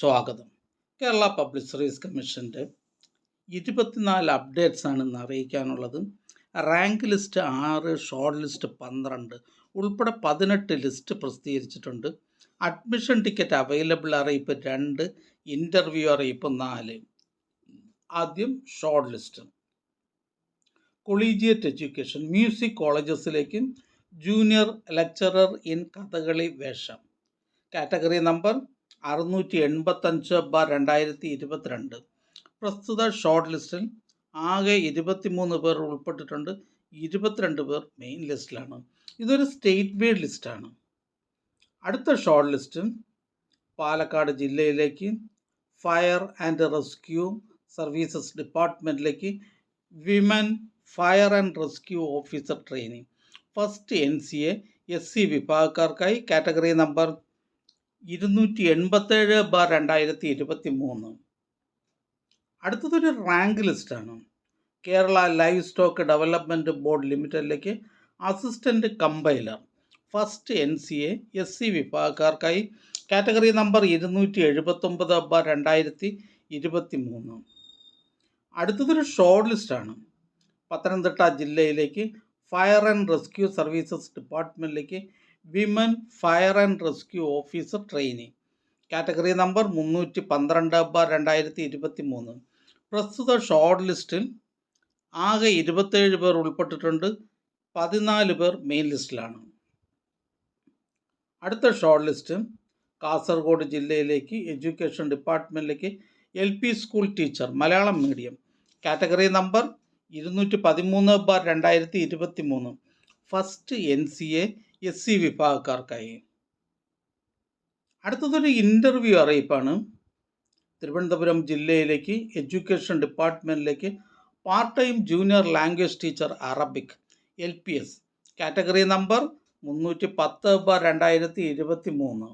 സ്വാഗതം. Kerala public service കമ്മീഷൻ്റെ 24 updates ആണ് ഇന്ന് അറിയിക്കാനുള്ളത്. റാങ്ക് ലിസ്റ്റ് 6, ഷോർട്ട് ലിസ്റ്റ് 12 ഉൾപ്പെടെ 18 ലിസ്റ്റ് പ്രസിദ്ധീകരിച്ചിട്ടുണ്ട്. അഡ്മിഷൻ ടിക്കറ്റ് അവൈലബിൾ അറിയിപ്പ് 2, ഇൻ്റർവ്യൂ അറിയിപ്പ് 4. ആദ്യം short list. Collegiate education music കോളേജസിലേക്ക് ജൂനിയർ ലെക്ചറർ ഇൻ കഥകളി വേഷം. Category number 685/2022. പ്രസ്തുത ഷോർട്ട് ലിസ്റ്റിൽ ആകെ 23 പേർ ഉൾപ്പെട്ടിട്ടുണ്ട്. 22 പേർ മെയിൻ ലിസ്റ്റിലാണ്. ഇതൊരു സ്റ്റേറ്റ് വൈഡ് ലിസ്റ്റാണ്. അടുത്ത ഷോർട്ട് ലിസ്റ്റ് പാലക്കാട് ജില്ലയിലേക്ക് ഫയർ ആൻഡ് റെസ്ക്യൂ സർവീസസ് ഡിപ്പാർട്ട്മെൻറ്റിലേക്ക് women fire and rescue officer training. First NCA SC വിഭാഗക്കാർക്കായി കാറ്റഗറി നമ്പർ 287/2023. അടുത്തതൊരു റാങ്ക് ലിസ്റ്റാണ്. Kerala livestock development board ലിമിറ്റഡിലേക്ക് assistant compiler. First NCA SC വിഭാഗക്കാർക്കായി കാറ്റഗറി നമ്പർ 279/2023. അടുത്തതൊരു ഷോർട്ട് ലിസ്റ്റാണ്. പത്തനംതിട്ട ജില്ലയിലേക്ക് ഫയർ ആൻഡ് റെസ്ക്യൂ സർവീസസ് ഡിപ്പാർട്ട്മെൻറ്റിലേക്ക് women fire and rescue officer training. Category number 312/2023. പ്രസ്തുത ഷോർട്ട് ലിസ്റ്റിൽ ആകെ 27 പേർ ഉൾപ്പെട്ടിട്ടുണ്ട്. 14 പേർ മെയിൻ ലിസ്റ്റിലാണ്. അടുത്ത ഷോർട്ട് ലിസ്റ്റ് കാസർഗോഡ് ജില്ലയിലേക്ക് എഡ്യൂക്കേഷൻ ഡിപ്പാർട്ട്മെൻറ്റിലേക്ക് LP school teacher Malayalam medium. Category number 213/2023. First NCA SC വിഭാഗക്കാർക്കായി. അടുത്തതൊരു ഇൻ്റർവ്യൂ അറിയിപ്പാണ്. തിരുവനന്തപുരം ജില്ലയിലേക്ക് എഡ്യൂക്കേഷൻ ഡിപ്പാർട്ട്മെൻറ്റിലേക്ക് part time junior language teacher Arabic LPS. Category number 310/2023.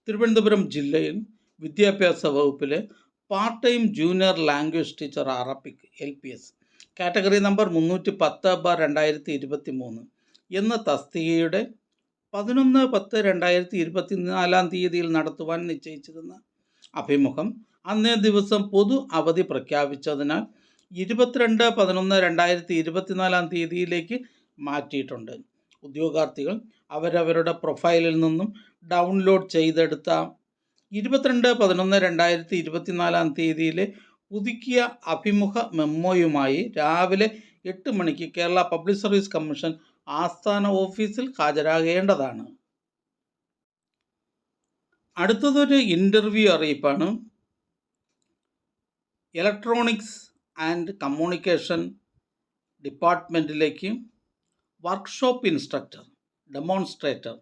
Thiruvananthapuram ജില്ലയിൽ വിദ്യാഭ്യാസ വകുപ്പിലെ part time junior language teacher Arabic LPS. Category number 310/2023 എന്ന തസ്തികയുടെ 11/10/2024 നടത്തുവാൻ നിശ്ചയിച്ചിരുന്ന അഭിമുഖം അന്നേ ദിവസം പൊതു അവധി പ്രഖ്യാപിച്ചതിനാൽ 22/11/2024 മാറ്റിയിട്ടുണ്ട്. ഉദ്യോഗാർത്ഥികൾ അവരവരുടെ പ്രൊഫൈലിൽ നിന്നും ഡൗൺലോഡ് ചെയ്തെടുത്ത 22/11/2024 പുതുക്കിയ അഭിമുഖ മെമ്മോയുമായി രാവിലെ 8 മണിക്ക് കേരള പബ്ലിക് സർവീസ് കമ്മീഷൻ ആസ്ഥാന ഓഫീസിൽ ഹാജരാകേണ്ടതാണ്. അടുത്തതൊരു ഇൻ്റർവ്യൂ അറിയിപ്പാണ്. ഇലക്ട്രോണിക്സ് ആൻഡ് കമ്മ്യൂണിക്കേഷൻ ഡിപ്പാർട്ട്മെൻറ്റിലേക്ക് workshop instructor demonstrator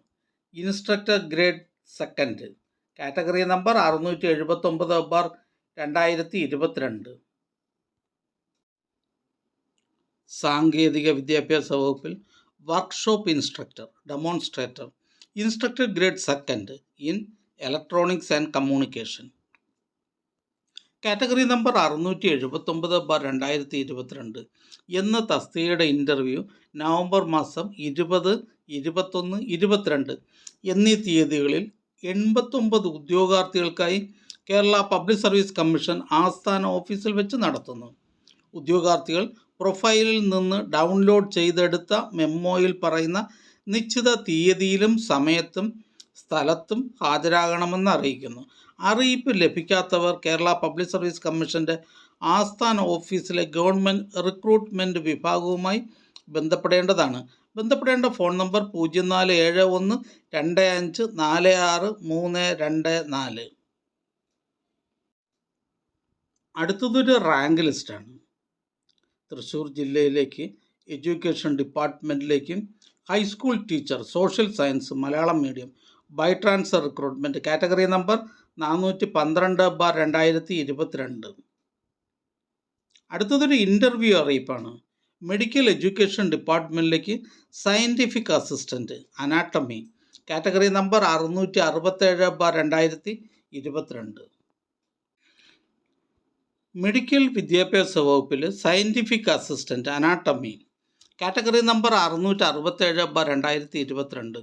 instructor grade 2. Category number 679/2022. സാങ്കേതിക വിദ്യാഭ്യാസ വകുപ്പിൽ workshop instructor demonstrator instructor grade 2 in electronics and communication. Category number 679/2022 എന്ന തസ്തികയുടെ ഇൻ്റർവ്യൂ നവംബർ മാസം 20, 21, 22 എന്നീ തീയതികളിൽ 89 ഉദ്യോഗാർത്ഥികൾക്കായി കേരള പബ്ലിക് സർവീസ് കമ്മീഷൻ ആസ്ഥാന ഓഫീസിൽ വെച്ച് നടത്തുന്നു. ഉദ്യോഗാർത്ഥികൾ പ്രൊഫൈലിൽ നിന്ന് ഡൗൺലോഡ് ചെയ്തെടുത്ത മെമ്മോയിൽ പറയുന്ന നിശ്ചിത തീയതിയിലും സമയത്തും സ്ഥലത്തും ഹാജരാകണമെന്ന് അറിയിക്കുന്നു. അറിയിപ്പ് ലഭിക്കാത്തവർ കേരള പബ്ലിക് സർവീസ് കമ്മീഷൻ്റെ ആസ്ഥാന ഓഫീസിലെ ഗവൺമെൻറ് റിക്രൂട്ട്മെൻറ്റ് വിഭാഗവുമായി ബന്ധപ്പെടേണ്ടതാണ്. ബന്ധപ്പെടേണ്ട ഫോൺ നമ്പർ 04712546 അടുത്തതൊരു റാങ്ക് ലിസ്റ്റാണ്. തൃശ്ശൂർ ജില്ലയിലേക്ക് എഡ്യൂക്കേഷൻ ഡിപ്പാർട്ട്മെൻറ്റിലേക്ക് high school teacher social science Malayalam medium by transfer recruitment. Category number 412/2022. അടുത്തതൊരു ഇൻ്റർവ്യൂ അറിയിപ്പാണ്. മെഡിക്കൽ എഡ്യൂക്കേഷൻ ഡിപ്പാർട്ട്മെൻറ്റിലേക്ക് scientific assistant anatomy. Category number 667/2022. Medical വിദ്യാഭ്യാസ വകുപ്പിൽ scientific assistant anatomy. Category number 667/2022.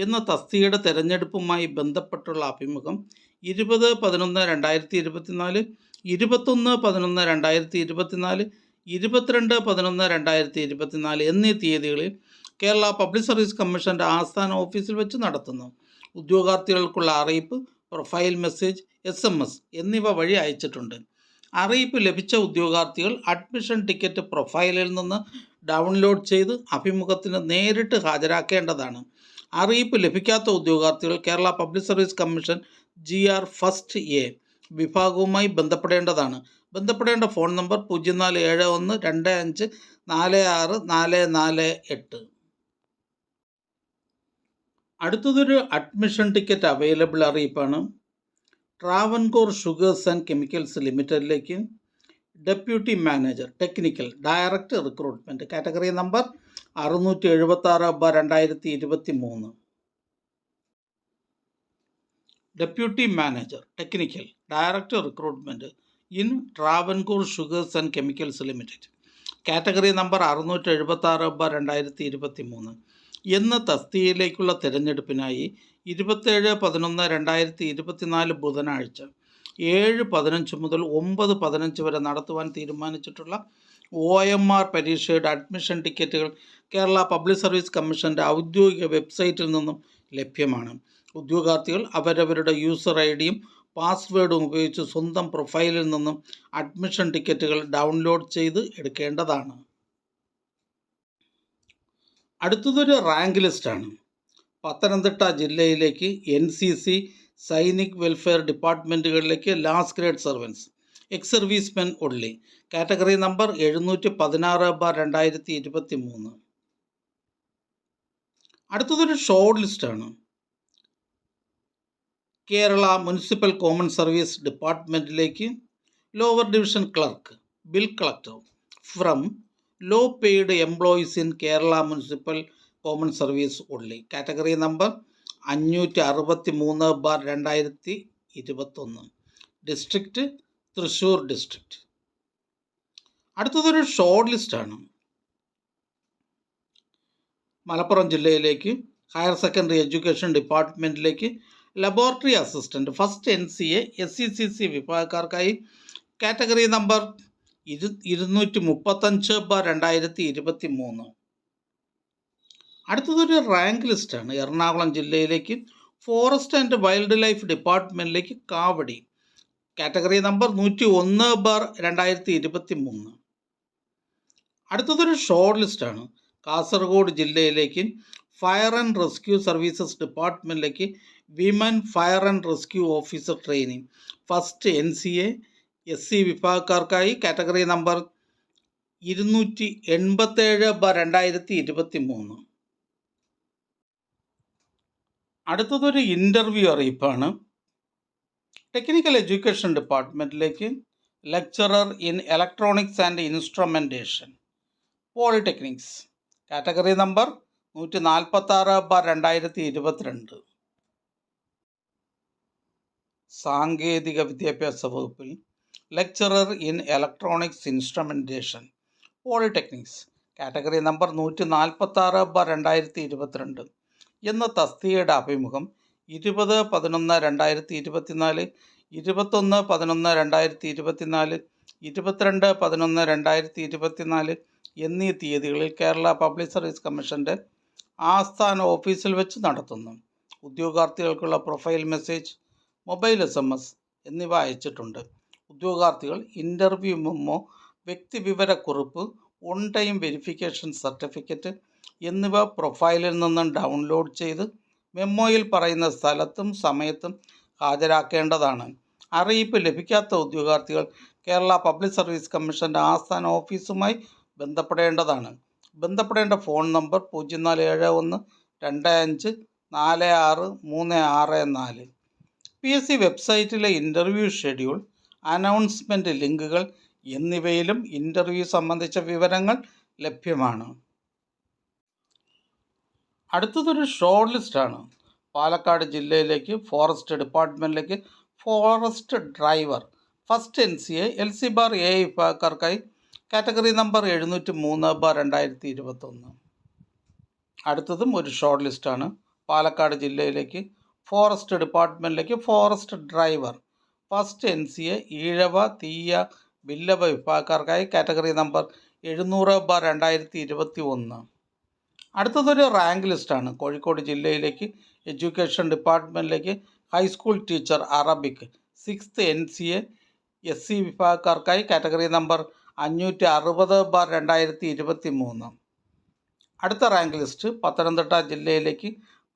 എന്ന തസ്തികയുടെ തെരഞ്ഞെടുപ്പുമായി ബന്ധപ്പെട്ടുള്ള അഭിമുഖം 20/11/2024, 21/11/2024, 22/11/2024 എന്നീ തീയതികളിൽ കേരള പബ്ലിക് സർവീസ് കമ്മീഷൻ്റെ ആസ്ഥാന ഓഫീസിൽ വെച്ച് നടത്തുന്നു. ഉദ്യോഗാർത്ഥികൾക്കുള്ള അറിയിപ്പ്, പ്രൊഫൈൽ മെസ്സേജ്, SMS എന്നിവ വഴി അയച്ചിട്ടുണ്ട്. അറിയിപ്പ് ലഭിച്ച ഉദ്യോഗാർത്ഥികൾ അഡ്മിഷൻ ടിക്കറ്റ് പ്രൊഫൈലിൽ നിന്ന് ഡൗൺലോഡ് ചെയ്ത് അഭിമുഖത്തിന് നേരിട്ട് ഹാജരാക്കേണ്ടതാണ്. അറിയിപ്പ് ലഭിക്കാത്ത ഉദ്യോഗാർത്ഥികൾ Kerala public service commission GR first A വിഭാഗവുമായി ബന്ധപ്പെടേണ്ടതാണ്. ബന്ധപ്പെടേണ്ട ഫോൺ നമ്പർ 047125464448. അടുത്തതൊരു അഡ്മിഷൻ ടിക്കറ്റ് അവൈലബിൾ അറിയിപ്പാണ്. ട്രാവൻകൂർ ഷുഗേഴ്സ് ആൻഡ് കെമിക്കൽസ് ലിമിറ്റഡിലേക്ക് deputy manager technical direct recruitment, category number 676/2023. Deputy manager technical direct recruitment in Travancore sugars and chemicals limited, category number 676/2023 എന്ന തസ്തികയിലേക്കുള്ള തിരഞ്ഞെടുപ്പിനായി 27/11/2024 ബുധനാഴ്ച 7:15 മുതൽ 9:15 വരെ നടത്തുവാൻ തീരുമാനിച്ചിട്ടുള്ള OMR പരീക്ഷയുടെ അഡ്മിഷൻ ടിക്കറ്റുകൾ കേരള പബ്ലിക് സർവീസ് കമ്മീഷൻ്റെ ഔദ്യോഗിക വെബ്സൈറ്റിൽ നിന്നും ലഭ്യമാണ്. ഉദ്യോഗാർത്ഥികൾ അവരവരുടെ യൂസർ ID-യും പാസ്വേഡും ഉപയോഗിച്ച് സ്വന്തം പ്രൊഫൈലിൽ നിന്നും അഡ്മിഷൻ ടിക്കറ്റുകൾ ഡൗൺലോഡ് ചെയ്ത് എടുക്കേണ്ടതാണ്. അടുത്തതൊരു റാങ്ക് ലിസ്റ്റാണ്. പത്തനംതിട്ട ജില്ലയിലേക്ക് NCC, സൈനിക് വെൽഫെയർ ഡിപ്പാർട്ട്മെൻറ്റുകളിലേക്ക് last grade servants, ex servicemen only, category number 716/2023. അടുത്തതൊരു ഷോർട്ട് ലിസ്റ്റാണ്. കേരള മുനിസിപ്പൽ കോമൺ സർവീസ് ഡിപ്പാർട്ട്മെൻറ്റിലേക്ക് lower division clerk, bill collector from low paid employees in Kerala municipal common service only, category number 563/2021, district Thrissur district. അടുത്തതൊരു short ലിസ്റ്റാണ്. മലപ്പുറം ജില്ലയിലേക്ക് higher secondary education ഡിപ്പാർട്ട്മെൻറ്റിലേക്ക് laboratory assistant first NCA SECC വിഭാഗക്കാർക്കായി category number 235/2023. അടുത്തതൊരു rank ലിസ്റ്റാണ്. എറണാകുളം ജില്ലയിലേക്ക് forest and wildlife ഡിപ്പാർട്ട്മെൻറ്റിലേക്ക് കാവടി, കാറ്റഗറി നമ്പർ 101/2023. അടുത്തതൊരു ഷോർട്ട് ലിസ്റ്റാണ്. കാസർഗോഡ് ജില്ലയിലേക്ക് ഫയർ ആൻഡ് റെസ്ക്യൂ സർവീസസ് ഡിപ്പാർട്ട്മെൻറ്റിലേക്ക് women fire and rescue officer training first NCA SC വിഭാഗക്കാർക്കായി കാറ്റഗറി നമ്പർ 287/2023. അടുത്തതൊരു ഇൻ്റർവ്യൂ അറിയിപ്പാണ്. ടെക്നിക്കൽ എഡ്യൂക്കേഷൻ ഡിപ്പാർട്ട്മെൻറ്റിലേക്ക് lecturer in electronics and instrumentation polytechnics, category number 146/2022. സാങ്കേതിക വിദ്യാഭ്യാസ വകുപ്പിൽ lecturer in electronics instrumentation polytechnics, category number 146/2022 എന്ന തസ്തികയുടെ അഭിമുഖം 20/11/2024, 21/11/2024, 22/11/2024 എന്നീ തീയതികളിൽ കേരള പബ്ലിക് സർവീസ് കമ്മീഷൻ്റെ ആസ്ഥാന ഓഫീസിൽ വെച്ച് നടത്തുന്നു. ഉദ്യോഗാർത്ഥികൾക്കുള്ള പ്രൊഫൈൽ മെസ്സേജ്, മൊബൈൽ SMS എന്നിവ അയച്ചിട്ടുണ്ട്. ഉദ്യോഗാർത്ഥികൾ ഇൻ്റർവ്യൂ മെമ്മോ, വ്യക്തിവിവരക്കുറിപ്പ്, ഓൺ ടൈം വെരിഫിക്കേഷൻ സർട്ടിഫിക്കറ്റ് എന്നിവ പ്രൊഫൈലിൽ നിന്നും ഡൗൺലോഡ് ചെയ്ത് മെമ്മോയിൽ പറയുന്ന സ്ഥലത്തും സമയത്തും ഹാജരാക്കേണ്ടതാണ്. അറിയിപ്പ് ലഭിക്കാത്ത ഉദ്യോഗാർത്ഥികൾ കേരള പബ്ലിക് സർവീസ് കമ്മീഷൻ്റെ ആസ്ഥാന ഓഫീസുമായി ബന്ധപ്പെടേണ്ടതാണ്. ബന്ധപ്പെടേണ്ട ഫോൺ നമ്പർ 047125463664. PSC വെബ്സൈറ്റിലെ ഇൻ്റർവ്യൂ ഷെഡ്യൂൾ, അനൗൺസ്മെൻറ്റ് ലിങ്കുകൾ എന്നിവയിലും ഇൻ്റർവ്യൂ സംബന്ധിച്ച വിവരങ്ങൾ ലഭ്യമാണ്. അടുത്തതൊരു ഷോർട്ട് ലിസ്റ്റാണ്. പാലക്കാട് ജില്ലയിലേക്ക് ഫോറസ്റ്റ് ഡിപ്പാർട്ട്മെൻറ്റിലേക്ക് forest driver first NCA LC/A വിഭാഗക്കാർക്കായി കാറ്റഗറി നമ്പർ 703/2021. അടുത്തതും ഒരു ഷോർട്ട് ലിസ്റ്റാണ്. പാലക്കാട് ജില്ലയിലേക്ക് ഫോറസ്റ്റ് ഡിപ്പാർട്ട്മെൻറ്റിലേക്ക് forest driver first NCA Ezhava Thiyya Billava വിഭാഗക്കാർക്കായി category number 700/2021. അടുത്തതൊരു റാങ്ക് ലിസ്റ്റാണ്. കോഴിക്കോട് ജില്ലയിലേക്ക് എഡ്യൂക്കേഷൻ ഡിപ്പാർട്ട്മെൻറ്റിലേക്ക് high school teacher Arabic 6th NCA SC വിഭാഗക്കാർക്കായി കാറ്റഗറി നമ്പർ 560/2023. അടുത്ത റാങ്ക് ലിസ്റ്റ് പത്തനംതിട്ട ജില്ലയിലേക്ക്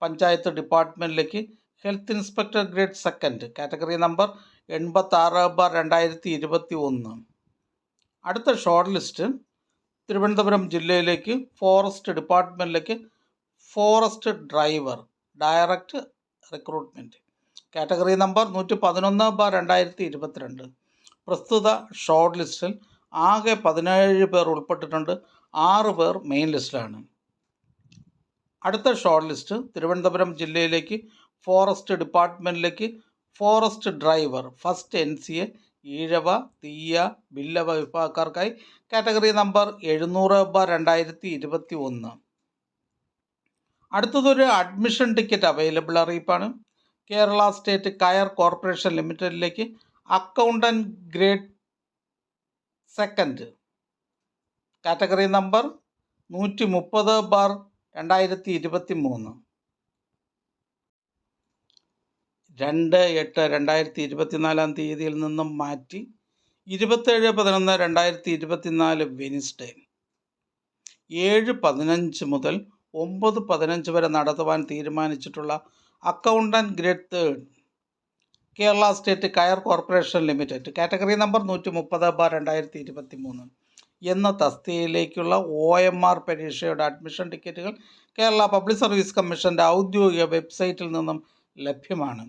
പഞ്ചായത്ത് ഡിപ്പാർട്ട്മെൻറ്റിലേക്ക് health inspector grade 2 category number 86/2021. അടുത്ത ഷോർട്ട് ലിസ്റ്റ് തിരുവനന്തപുരം ജില്ലയിലേക്ക് ഫോറസ്റ്റ് ഡിപ്പാർട്ട്മെൻറ്റിലേക്ക് forest driver direct recruitment category number 111/2022. പ്രസ്തുത ഷോർട്ട് ലിസ്റ്റിൽ ആകെ 17 പേർ ഉൾപ്പെട്ടിട്ടുണ്ട്. 6 പേർ മെയിൻ ലിസ്റ്റിലാണ്. അടുത്ത ഷോർട്ട് ലിസ്റ്റ് തിരുവനന്തപുരം ജില്ലയിലേക്ക് ഫോറസ്റ്റ് ഡിപ്പാർട്ട്മെൻറ്റിലേക്ക് forest driver first NCA Ezhava Thiyya Billava വിഭാഗക്കാർക്കായി category number 700/2021. അടുത്തതൊരു അഡ്മിഷൻ ടിക്കറ്റ് അവൈലബിൾ അറിയിപ്പാണ്. കേരള സ്റ്റേറ്റ് കയർ കോർപ്പറേഷൻ ലിമിറ്റഡിലേക്ക് അക്കൗണ്ടൻറ്റ് ഗ്രേഡ് 2 കാറ്റഗറി നമ്പർ 130/2023. 2/8/2024 തീയതിയിൽ നിന്നും മാറ്റി 27/11/2024 വെനിസ്ഡേ 7:15 മുതൽ 9:15 വരെ നടത്തുവാൻ തീരുമാനിച്ചിട്ടുള്ള accountant grade 3 Kerala state coir corporation limited category number 130/2023 എന്ന തസ്തികയിലേക്കുള്ള OMR പരീക്ഷയുടെ അഡ്മിഷൻ ടിക്കറ്റുകൾ കേരള പബ്ലിക് സർവീസ് കമ്മീഷൻ്റെ ഔദ്യോഗിക വെബ്സൈറ്റിൽ നിന്നും ലഭ്യമാണ്.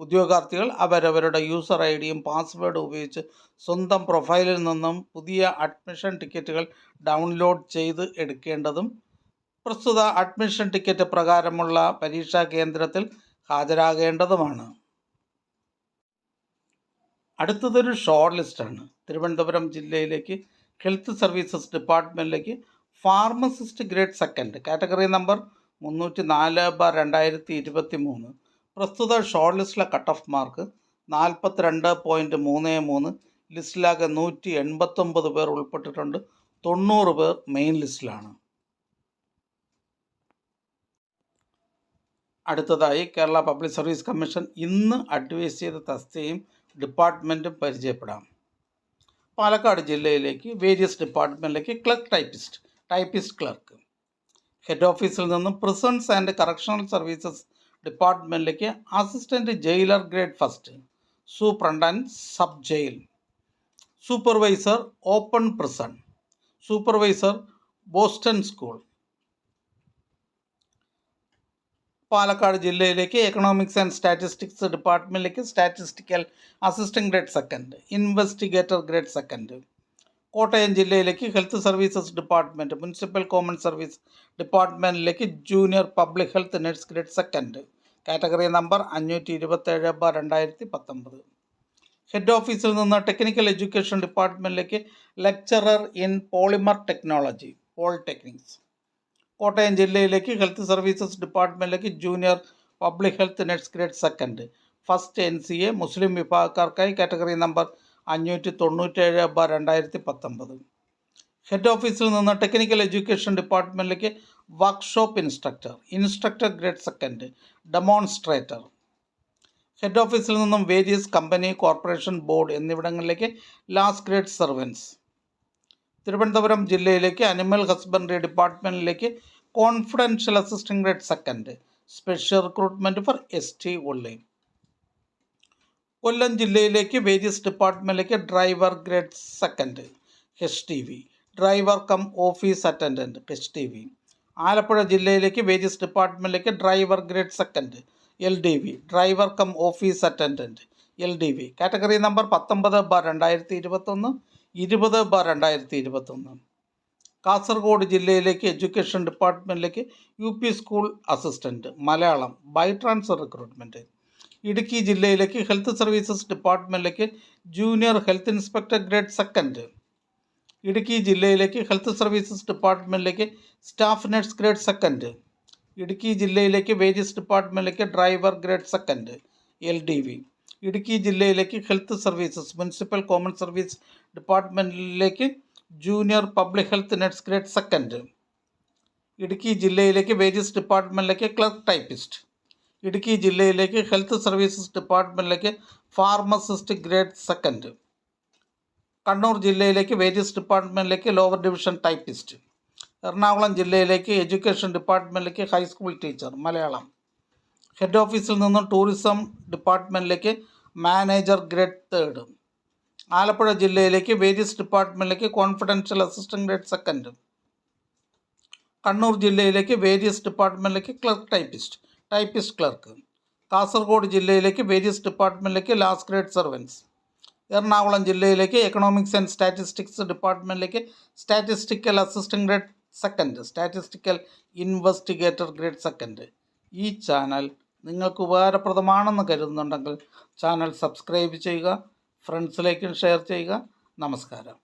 ഉദ്യോഗാർത്ഥികൾ അവരവരുടെ യൂസർ IDയും പാസ്വേഡും ഉപയോഗിച്ച് സ്വന്തം പ്രൊഫൈലിൽ നിന്നും പുതിയ അഡ്മിഷൻ ടിക്കറ്റുകൾ ഡൗൺലോഡ് ചെയ്ത് എടുക്കേണ്ടതും പ്രസ്തുത അഡ്മിഷൻ ടിക്കറ്റ് പ്രകാരമുള്ള പരീക്ഷാ കേന്ദ്രത്തിൽ ഹാജരാകേണ്ടതുമാണ്. അടുത്തതൊരു ഷോർട്ട് ലിസ്റ്റാണ്. തിരുവനന്തപുരം ജില്ലയിലേക്ക് ഹെൽത്ത് സർവീസസ് ഡിപ്പാർട്ട്മെൻറ്റിലേക്ക് ഫാർമസിസ്റ്റ് ഗ്രേഡ് 2 കാറ്റഗറി നമ്പർ 304/2023. പ്രസ്തുത ഷോർട്ട് ലിസ്റ്റിലെ കട്ട് ഓഫ് മാർക്ക് 42.33. ലിസ്റ്റിലാകെ 189 പേർ ഉൾപ്പെട്ടിട്ടുണ്ട്. 90 പേർ മെയിൻ ലിസ്റ്റിലാണ്. അടുത്തതായി കേരള പബ്ലിക് സർവീസ് കമ്മീഷൻ ഇന്ന് അഡ്വൈസ് ചെയ്ത തസ്തികയും ഡിപ്പാർട്ട്മെൻറ്റും പരിചയപ്പെടാം. പാലക്കാട് ജില്ലയിലേക്ക് വേരിയസ് ഡിപ്പാർട്ട്മെൻറ്റിലേക്ക് ക്ലർക്ക് ടൈപ്പിസ്റ്റ് ക്ലർക്ക് ഹെഡ് ഓഫീസിൽ നിന്നും പ്രിസൺസ് ആൻഡ് കറക്ഷണൽ സർവീസസ് ഡിപ്പാർട്ട്മെൻറ്റിലേക്ക് assistant jailer grade 1 superintendent sub jail supervisor open prison supervisor borstal school. Palakkad ജില്ലയിലേക്ക് എക്കണോമിക്സ് ആൻഡ് സ്റ്റാറ്റിസ്റ്റിക്സ് ഡിപ്പാർട്ട്മെൻറ്റിലേക്ക് statistical assistant grade 2 investigator grade 2. Kottayam ജില്ലയിലേക്ക് health services department municipal common service ഡിപ്പാർട്ട്മെൻറ്റിലേക്ക് junior public health nurse grade 2 category number 527/2019. Head ഓഫീസിൽ നിന്ന് technical education ഡിപ്പാർട്ട്മെൻറ്റിലേക്ക് lecturer in polymer technology polytechnics. Kottayam ജില്ലയിലേക്ക് health services ഡിപ്പാർട്ട്മെൻറ്റിലേക്ക് junior public health nurse grade 2 first NCA Muslim വിഭാഗക്കാർക്കായി category number 597/2019. Head ഓഫീസിൽ നിന്ന് technical education ഡിപ്പാർട്ട്മെൻറ്റിലേക്ക് workshop instructor grade 2 demonstrator. Head ഓഫീസിൽ നിന്നും വേരിയസ് കമ്പനി കോർപ്പറേഷൻ ബോർഡ് എന്നിവിടങ്ങളിലേക്ക് ലാസ്റ്റ് ഗ്രേഡ് സർവൻസ്. തിരുവനന്തപുരം ജില്ലയിലേക്ക് അനിമൽ ഹസ്ബൻഡറി ഡിപ്പാർട്ട്മെൻറ്റിലേക്ക് confidential assistant grade 2 special recruitment for ST only. Kollam ജില്ലയിലേക്ക് വേരിയസ് ഡിപ്പാർട്ട്മെൻറ്റിലേക്ക് driver grade 2 HTV driver cum office attendant HTV. Alappuzha ജില്ലയിലേക്ക് various ഡിപ്പാർട്ട്മെൻറ്റിലേക്ക് driver grade 2 LDV driver cum office attendant LDV category number 19/2021 20/2021. Kasaragod ജില്ലയിലേക്ക് education ഡിപ്പാർട്ട്മെൻറ്റിലേക്ക് UP school assistant Malayalam by transfer recruitment. Idukki ജില്ലയിലേക്ക് health services ഡിപ്പാർട്ട്മെൻറ്റിലേക്ക് junior health inspector grade 2. Idukki ജില്ലയിലേക്ക് health services ഡിപ്പാർട്ട്മെൻറ്റിലേക്ക് staff nurse grade 2. Idukki ജില്ലയിലേക്ക് various ഡിപ്പാർട്ട്മെൻറ്റിലേക്ക് driver grade second LDV. Idukki ജില്ലയിലേക്ക് health services municipal common service ഡിപ്പാർട്ട്മെൻറ്റിലേക്ക് junior public health nurse grade second. Idukki ജില്ലയിലേക്ക് various ഡിപ്പാർട്ട്മെൻറ്റിലേക്ക് ക്ലർക്ക് ടൈപ്പിസ്റ്റ്. ഇടുക്കി ജില്ലയിലേക്ക് ഹെൽത്ത് സർവീസസ് ഡിപ്പാർട്ട്മെൻറ്റിലേക്ക് ഫാർമസിസ്റ്റ് ഗ്രേഡ് സെക്കൻഡ്. കണ്ണൂർ ജില്ലയിലേക്ക് വേരിയസ് ഡിപ്പാർട്ട്മെൻറ്റിലേക്ക് ലോവർ ഡിവിഷൻ ടൈപ്പിസ്റ്റ്. എറണാകുളം ജില്ലയിലേക്ക് എഡ്യൂക്കേഷൻ ഡിപ്പാർട്ട്മെൻറ്റിലേക്ക് ഹൈസ്കൂൾ ടീച്ചർ മലയാളം. ഹെഡ് ഓഫീസിൽ നിന്നും ടൂറിസം ഡിപ്പാർട്ട്മെൻറ്റിലേക്ക് മാനേജർ ഗ്രേഡ് തേർഡ്. ആലപ്പുഴ ജില്ലയിലേക്ക് വേരിയസ് ഡിപ്പാർട്ട്മെൻറ്റിലേക്ക് confidential assistant grade second. Kannur ജില്ലയിലേക്ക് വേരിയസ് ഡിപ്പാർട്ട്മെൻറ്റിലേക്ക് ക്ലർക്ക് ടൈപ്പിസ്റ്റ് ക്ലർക്ക്. കാസർഗോഡ് ജില്ലയിലേക്ക് വേരിയസ് ഡിപ്പാർട്ട്മെൻറ്റിലേക്ക് ലാസ്റ്റ് ഗ്രേഡ് സർവൻസ്. എറണാകുളം ജില്ലയിലേക്ക് എക്കണോമിക്സ് ആൻഡ് സ്റ്റാറ്റിസ്റ്റിക്സ് ഡിപ്പാർട്ട്മെൻറ്റിലേക്ക് statistical assistant grade second, statistical investigator grade second. ഈ ചാനൽ നിങ്ങൾക്ക് ഉപകാരപ്രദമാണെന്ന് കരുതുന്നുണ്ടെങ്കിൽ ചാനൽ സബ്സ്ക്രൈബ് ചെയ്യുക, ഫ്രണ്ട്സിലേക്കും ഷെയർ ചെയ്യുക. നമസ്കാരം.